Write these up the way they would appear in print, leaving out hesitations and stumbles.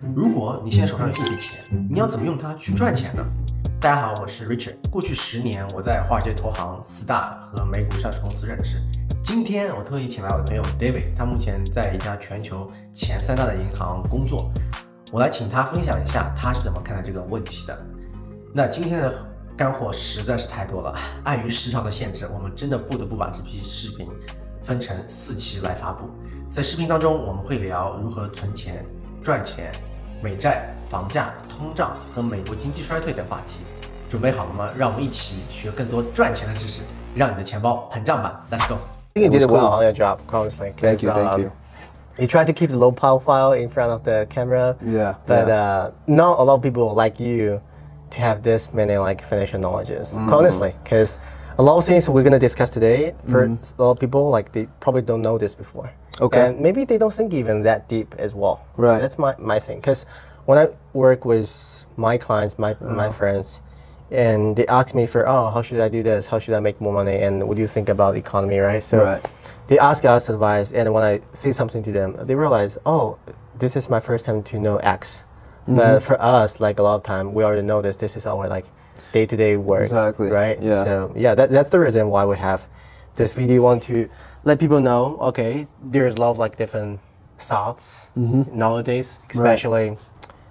如果你现在手上有一笔钱，你要怎么用它去赚钱呢？大家好，我是 Richard。过去10年，我在华尔街投行、四大和美股上市公司任职。今天我特意请来我的朋友 David， 他目前在一家全球前3大的银行工作。我来请他分享一下他是怎么看待这个问题的。那今天的干货实在是太多了，碍于时长的限制，我们真的不得不把这批视频分成4期来发布。在视频当中，我们会聊如何存钱、赚钱、美债、房价、通胀和美国经济衰退等话题。准备好了吗？让我们一起学更多赚钱的知识，让你的钱包膨胀吧 ！Let's go. I think you did well on your job, honestly. Thank you. You try to keep the low profile in front of the camera. Yeah. But not a lot of people like you to have this many financial knowledges. Honestly, because a lot of things we're gonna discuss today, for a lot of people, they probably don't know this before. Okay. And maybe they don't think even that deep as well. Right. That's my thing. Because when I work with my clients, my friends, and they ask me for, how should I do this? How should I make more money? And what do you think about the economy, right? So they ask us advice, and when I say something to them, they realize, this is my first time to know X. But for us, a lot of time, we already know this. This is our day-to-day work. Exactly. Right? Yeah. So yeah, that's the reason why we have this video. We want to let people know, okay, there's a lot of different thoughts nowadays, especially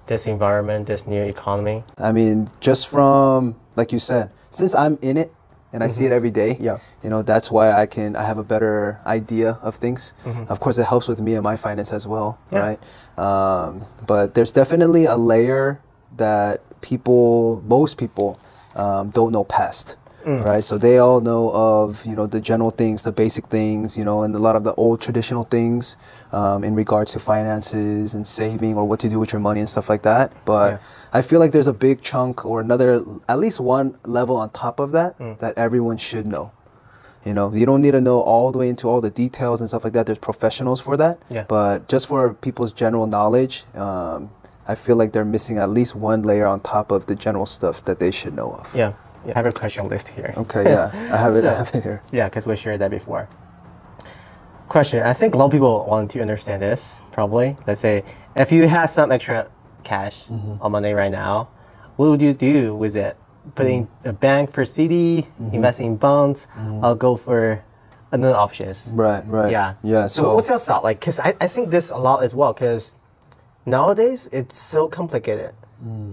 this environment, this new economy. I mean, just from, like you said, since I'm in it and I see it every day, that's why I have a better idea of things. Of course, it helps with me and my finance as well, right? But there's definitely a layer that most people don't know past. Right, so they all know of the general things, the basic things, and a lot of the old traditional things in regards to finances and saving or what to do with your money and stuff like that. But I feel like there's a big chunk or at least one level on top of that that everyone should know. You don't need to know all the way into all the details and stuff like that. There's professionals for that. But just for people's general knowledge, I feel like they're missing at least one layer on top of the general stuff that they should know of. Yeah. I have a question list here. Okay, yeah, I have it here. Yeah, because we shared that before. Question, I think a lot of people want to understand this, probably. Let's say, if you have some extra cash or money right now, what would you do with it? Put in a bank for CD, invest in bonds, or go for another options? Right. Yeah. So what's your thought? Because I think this a lot as well, because nowadays it's so complicated.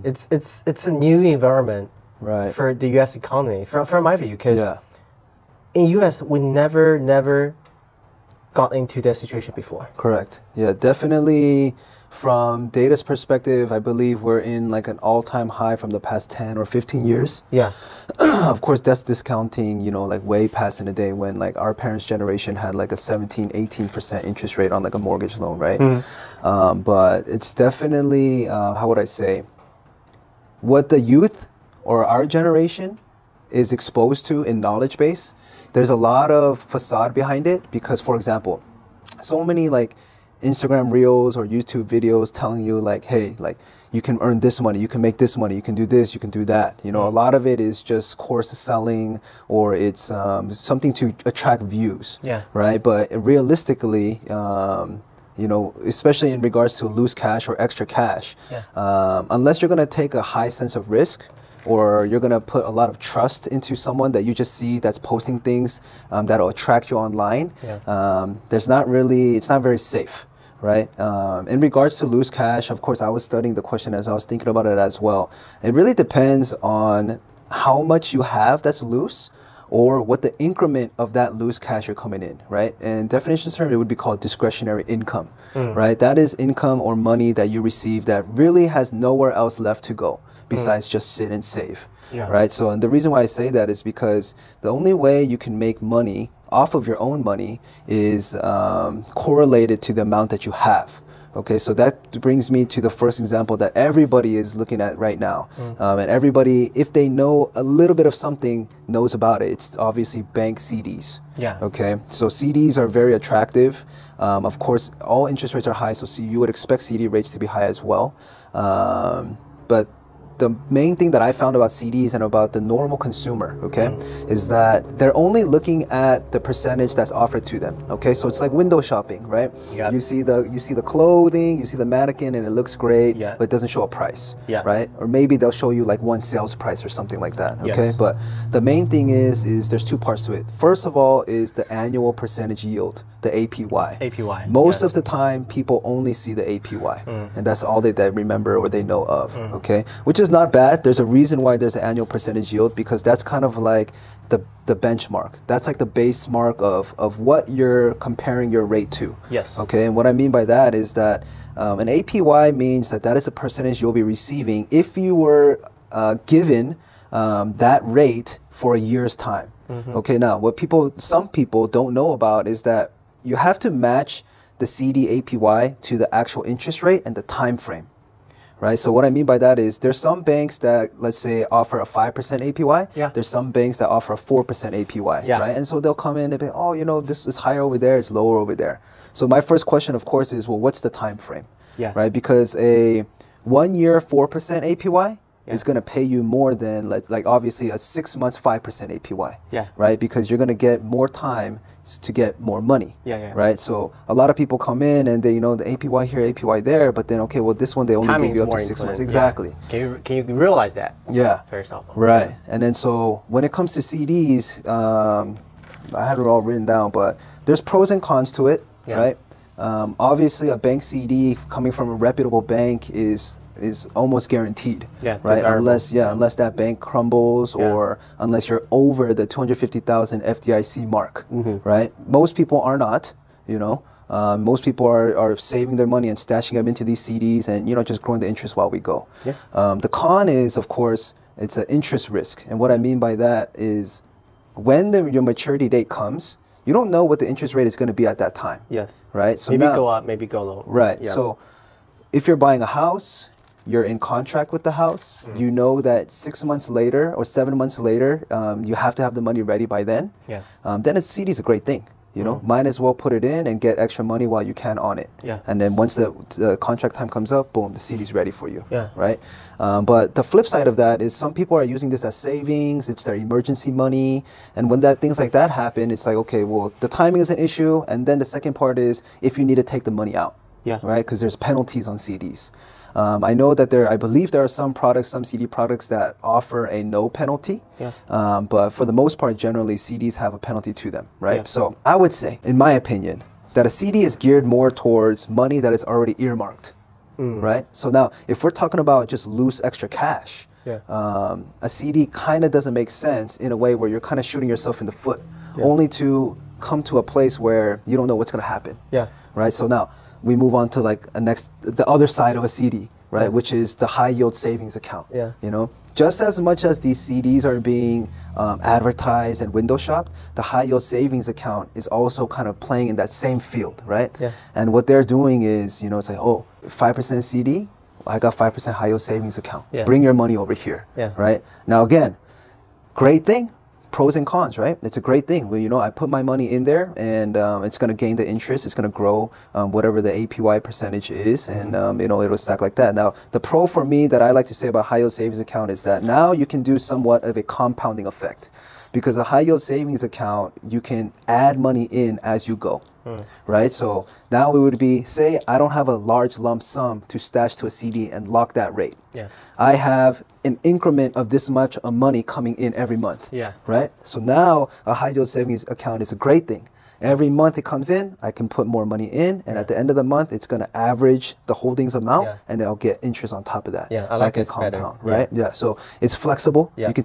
It's a new environment. Right. For the U.S. economy, from my view, because in U.S. we never got into that situation before. Correct. Yeah, definitely. From data's perspective, I believe we're in an all-time high from the past 10 or 15 years. Yeah. Of course, that's discounting, way past in the day when our parents' generation had a 17-18% interest rate on a mortgage loan, right? But it's definitely, how would I say, what the youth or our generation is exposed to in knowledge base, there's a lot of facade behind it because, for example, so many Instagram reels or YouTube videos telling you hey, you can earn this money, you can make this money, you can do this, you can do that. A lot of it is just course selling or it's something to attract views, right? But realistically, especially in regards to loose cash or extra cash, unless you're going to take a high sense of risk, or you're going to put a lot of trust into someone that you just see that's posting things that'll attract you online, it's not very safe, right? In regards to loose cash, of course, I was studying the question as I was thinking about it as well. It really depends on how much you have that's loose or what the increment of that loose cash are coming in, right? And definition term, it would be called discretionary income, right? That is income or money that you receive that really has nowhere else left to go besides just sit and save, right? So and the reason why I say that is because the only way you can make money off of your own money is correlated to the amount that you have. Okay, so that brings me to the first example that everybody is looking at right now. And everybody, if they know a little bit of something, knows about it. It's obviously bank CDs. Okay, so CDs are very attractive. Of course, all interest rates are high, so you would expect CD rates to be high as well. But the main thing that I found about CDs and about the normal consumer, okay, is that they're only looking at the percentage that's offered to them. Okay, so it's like window shopping, right? Yep. You see the clothing, you see the mannequin, and it looks great, Yeah. but it doesn't show a price, Yeah. right? Or maybe they'll show you like one sales price or something like that. Okay, Yes. but the main thing is there's two parts to it. First of all is the annual percentage yield, the APY. APY. Most yeah. of the time, people only see the APY, and that's all they remember or they know of. Okay, which is not bad. There's a reason why there's an annual percentage yield, because that's kind of like the benchmark. That's like the base mark of what you're comparing your rate to. Yes. Okay, and what I mean by that is that an APY means that is a percentage you'll be receiving if you were given that rate for a year's time. Okay, now what some people don't know about is that you have to match the CD APY to the actual interest rate and the time frame. Right, so what I mean by that is there's some banks that, let's say, offer a 5% APY. Yeah. There's some banks that offer a 4% APY. Yeah. Right, and so they'll come in and be, oh, you know, this is higher over there, it's lower over there. So my first question, of course, is, well, what's the time frame? Yeah. Right, because a 1 year 4% APY is going to pay you more than like obviously a 6 months 5% APY. Yeah. Right, because you're going to get more time to get more money. Yeah, yeah. Right, so a lot of people come in and they, you know, the APY here, APY there, but then okay, well, this one they only Timing give you is up to more 6 months. important. Exactly. Yeah. Can you realize that? Yeah. First off. Right, and then so when it comes to CDs, I had it all written down, but there's pros and cons to it. Yeah. Right. Obviously, a bank CD coming from a reputable bank is almost guaranteed, Yeah, right? desirable. Unless that bank crumbles, Yeah. or unless you're over the 250,000 FDIC mark, right? Most people are not, you know. Most people are saving their money and stashing them into these CDs, and you know, just growing the interest while we go. Yeah. The con is, of course, it's an interest risk, and what I mean by that is when your maturity date comes, you don't know what the interest rate is going to be at that time. Yes. Right. So Maybe now, go up, maybe go low. right. Yeah. So if you're buying a house, you're in contract with the house, you know that 6 months later or 7 months later, you have to have the money ready by then. Yeah. Then a CD is a great thing. You know, might as well put it in and get extra money while you can on it. Yeah. And then once the contract time comes up, boom, the CD's ready for you. Yeah. Right. But the flip side of that is some people are using this as savings. It's their emergency money. And when things like that happen, it's like, okay, well, the timing is an issue. And then the second part is if you need to take the money out. Yeah. Right. Because there's penalties on CDs. I know that I believe there are some CD products that offer a no penalty. Yeah. But for the most part, generally, CDs have a penalty to them, right? Yeah. So I would say, in my opinion, that a CD is geared more towards money that is already earmarked, right? So now, if we're talking about just loose extra cash, Yeah. a CD kind of doesn't make sense in a way where you're kind of shooting yourself in the foot, only to come to a place where you don't know what's going to happen. Yeah. Right. So now we move on to like the other side of a CD, right? Which is the high yield savings account. Yeah. You know, just as much as these CDs are being advertised and window shopped, the high yield savings account is also kind of playing in that same field, right? Yeah. And what they're doing is, you know, it's like, oh, 5% CD, I got 5% high yield savings account. Yeah. Bring your money over here. Yeah. Right. Now again, great thing. Pros and cons, right? It's a great thing. Well, you know, I put my money in there, and it's going to gain the interest. It's going to grow whatever the APY percentage is, and you know, it'll stack like that. Now, the pro for me that I like to say about high yield savings account is that now you can do somewhat of a compounding effect, because a high yield savings account, you can add money in as you go, right? So now it would be, say, I don't have a large lump sum to stash to a CD and lock that rate. Yeah. I have an increment of this much of money coming in every month. Yeah. Right? So now a high yield savings account is a great thing. Every month it comes in, I can put more money in, and at the end of the month, it's going to average the holdings amount, Yeah. and I'll get interest on top of that. Yeah, I so like I can this better. compound, right? Yeah. So it's flexible. Yeah. You can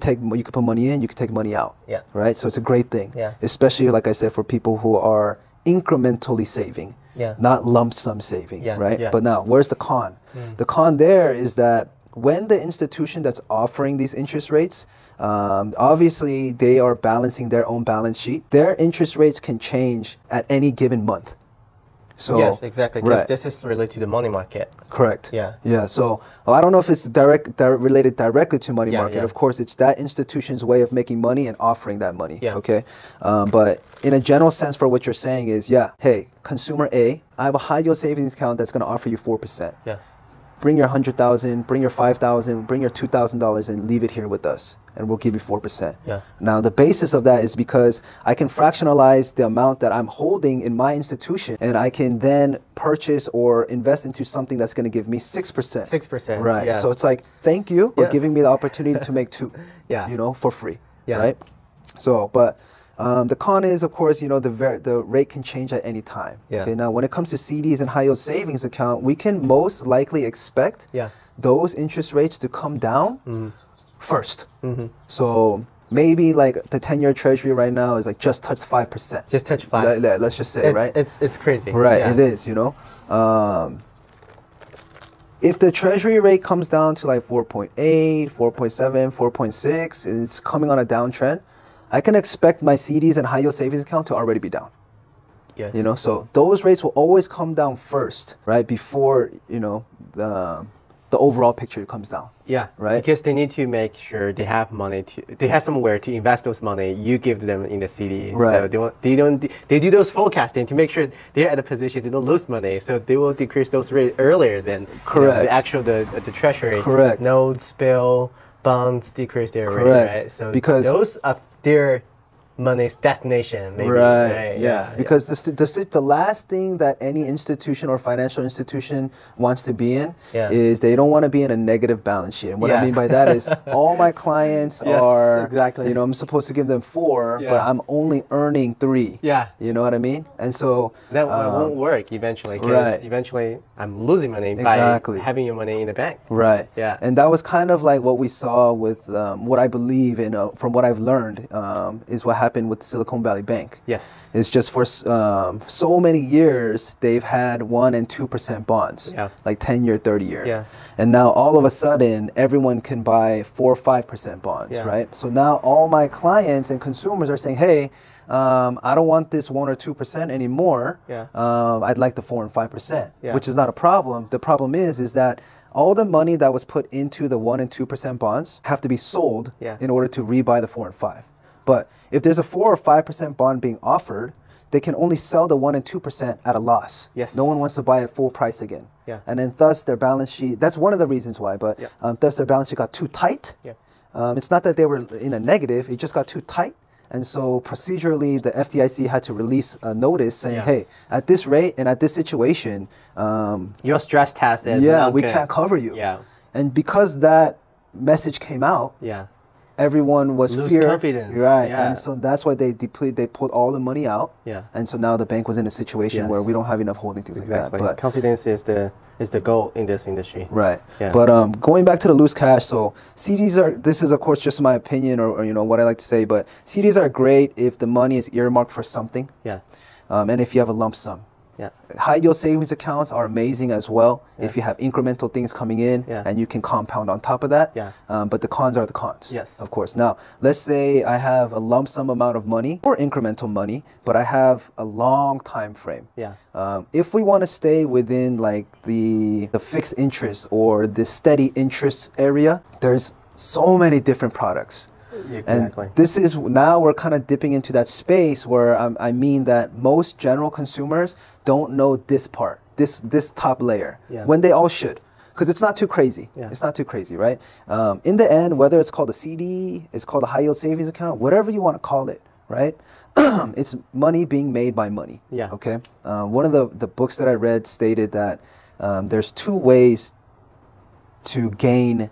put money in, you can take money out. Yeah. Right? So it's a great thing. Yeah. Especially, like I said, for people who are incrementally saving. Yeah. Not lump sum saving. Yeah, Right? yeah. But now, where's the con? The con there is that when the institution that's offering these interest rates, obviously they are balancing their own balance sheet. Their interest rates can change at any given month. So Yes, exactly. right. This is related to the money market. Correct. Yeah. Yeah. So I don't know if it's related directly to money Yeah, market. yeah. Of course, it's that institution's way of making money and offering that money. Yeah. Okay. But in a general sense, for what you're saying is, yeah, hey, consumer A, I have a high yield savings account that's going to offer you 4%. Yeah. bring your 100,000, bring your 5,000, bring your $2,000 and leave it here with us. And we'll give you 4%. Yeah. Now, the basis of that is because I can fractionalize the amount that I'm holding in my institution, and I can then purchase or invest into something that's going to give me 6%. 6%. Right. Yes. So it's like, thank you for giving me the opportunity to make 2, Yeah. you know, for free. Yeah. Right. So, but the con is, of course, you know, the rate can change at any time. Yeah. Okay. Now, when it comes to CDs and high yield savings account, we can most likely expect those interest rates to come down first. So maybe like the 10-year treasury right now is like just touched 5%. Just touch 5. Let's just say, right? It's crazy. Right, Yeah. it is, you know. If the treasury rate comes down to like 4.8, 4.7, 4.6, and it's coming on a downtrend, I can expect my CDs and high yield savings account to already be down. Yes. You know, so those rates will always come down first, right? Before, you know, the overall picture comes down. Yeah, right. Because they need to make sure they have money they have somewhere to invest those money. You give them in the CD, Right. So they do those forecasting to make sure they're at a position they don't lose money. So they will decrease those rates earlier than Correct. The actual the treasury. Correct. Notes, bill, bonds decrease their rate. Correct. Right. So Because those are their money's destination. Maybe. Right. Yeah. Because the last thing that any institution or financial institution wants to be in is they don't want to be in a negative balance sheet. And what I mean by that is all my clients are, exactly. you know, I'm supposed to give them 4, but I'm only earning 3. Yeah. You know what I mean? And so that won't work eventually. Because eventually I'm losing money by having your money in the bank. Right. Yeah. And that was kind of like what we saw with what I believe in, from what I've learned, is what happened with Silicon Valley Bank. Yes. It's just for so many years, they've had 1% and 2% bonds, like 10-year, 30-year. Yeah. And now all of a sudden, everyone can buy 4 or 5% bonds, right? So now all my clients and consumers are saying, hey, I don't want this 1 or 2% anymore. I'd like the 4 and 5%, which is not a problem. The problem is that all the money that was put into the 1 and 2% bonds have to be sold in order to rebuy the 4 and 5. But if there's a 4 or 5% bond being offered, they can only sell the 1 and 2% at a loss. Yes. No one wants to buy at full price again. And then thus their balance sheet, that's one of the reasons why, but thus their balance sheet got too tight. It's not that they were in a negative, it just got too tight. And so procedurally, the FDIC had to release a notice saying, hey, at this rate and at this situation, your stress test is we can't cover you. Yeah. And because that message came out, everyone was lose confidence. Right. And so that's why they pulled all the money out. And so now the bank was in a situation where we don't have enough holding things like that. But confidence is the goal in this industry. Right. But going back to the loose cash, so CDs are, this is of course just my opinion or you know what I like to say, but CDs are great if the money is earmarked for something. And if you have a lump sum. High yield savings accounts are amazing as well if you have incremental things coming in and you can compound on top of that. But the cons are the cons. Of course. Now, let's say I have a lump sum amount of money or incremental money, but I have a long time frame. If we want to stay within like the fixed interest or the steady interest area, there's so many different products. Exactly. And this is, now we're kind of dipping into that space where I mean that most general consumers don't know this part, this top layer, when they all should. Because it's not too crazy. It's not too crazy, right? In the end, whether it's called a CD, it's called a high yield savings account, whatever you want to call it, right? It's money being made by money. Okay. One of the books that I read stated that there's 2 ways to gain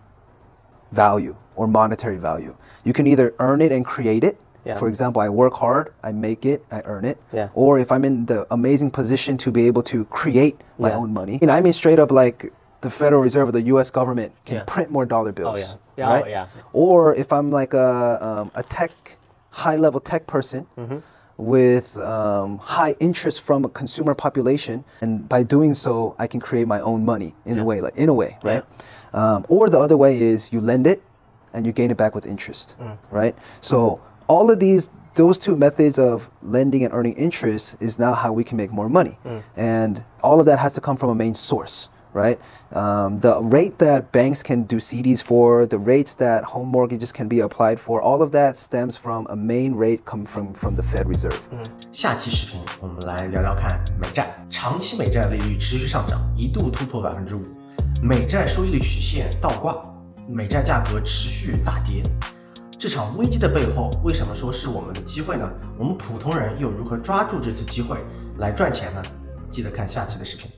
value or monetary value. You can either earn it and create it. For example, I work hard, I make it, I earn it. Or if I'm in the amazing position to be able to create my own money. And I mean straight up like the Federal Reserve or the US government can print more dollar bills. Right? Or if I'm like a high-level tech person with high interest from a consumer population, and by doing so, I can create my own money in a way, right? Or the other way is you lend it and you gain it back with interest, right? So all of those 2 methods of lending and earning interest is now how we can make more money. And all of that has to come from a main source, right? The rate that banks can do CDs for, the rates that home mortgages can be applied for, all of that stems from a main rate come from the Fed Reserve. 下期视频我们来聊聊看美债，长期美债利率持续上涨，一度突破5%。美债收益率曲线倒挂，美债价格持续大跌。这场危机的背后，为什么说是我们的机会呢？我们普通人又如何抓住这次机会来赚钱呢？记得看下期的视频。